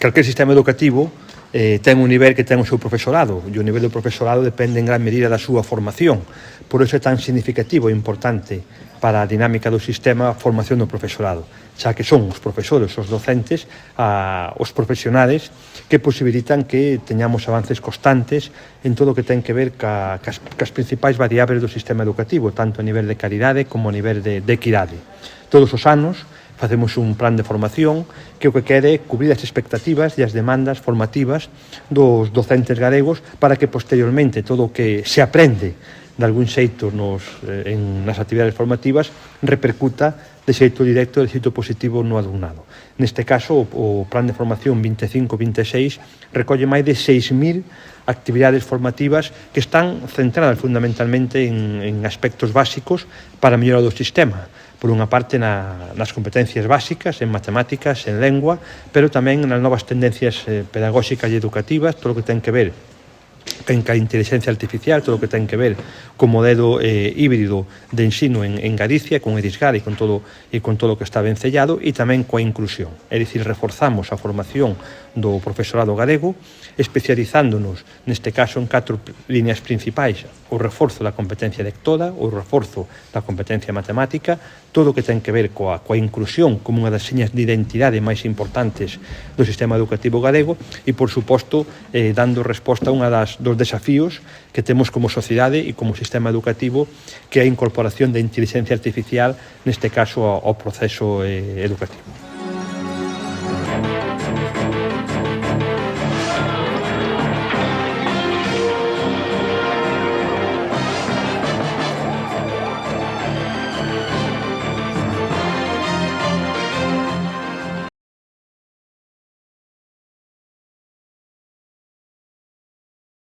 calquer sistema educativo ten un nivel que ten o seu profesorado, e o nivel do profesorado depende en gran medida da súa formación. Por iso é tan significativo e importante para a dinámica do sistema a formación do profesorado, xa que son os profesores, os docentes, os profesionales que posibilitan que teñamos avances constantes en todo o que ten que ver cas principais variables do sistema educativo, tanto a nivel de calidade como a nivel de equidade. Todos os anos facemos un plan de formación que o que quere é cubrir as expectativas e as demandas formativas dos docentes galegos para que posteriormente todo o que se aprende de algún xeito nas actividades formativas repercuta de xeito directo e de xeito positivo no alumnado. Neste caso, o Plan de Formación 25-26 recolle máis de 6.000 actividades formativas que están centradas fundamentalmente en aspectos básicos para a mellora do sistema. Por unha parte nas competencias básicas, en matemáticas, en lengua, pero tamén nas novas tendencias pedagóxicas e educativas, todo o que ten que ver en ca inteligencia artificial, todo o que ten que ver co modelo híbrido de ensino en Galicia, con Edisgar e con todo o que está vencellado, e tamén coa inclusión. É dicir, reforzamos a formación do profesorado galego, especializándonos, neste caso, en 4 líneas principais: o reforzo da competencia lectora, o reforzo da competencia matemática, todo o que ten que ver coa inclusión como unha das señas de identidade máis importantes do sistema educativo galego e, por suposto, dando resposta a unha dos desafíos que temos como sociedade e como sistema educativo, que é a incorporación da inteligencia artificial, neste caso, ao proceso educativo.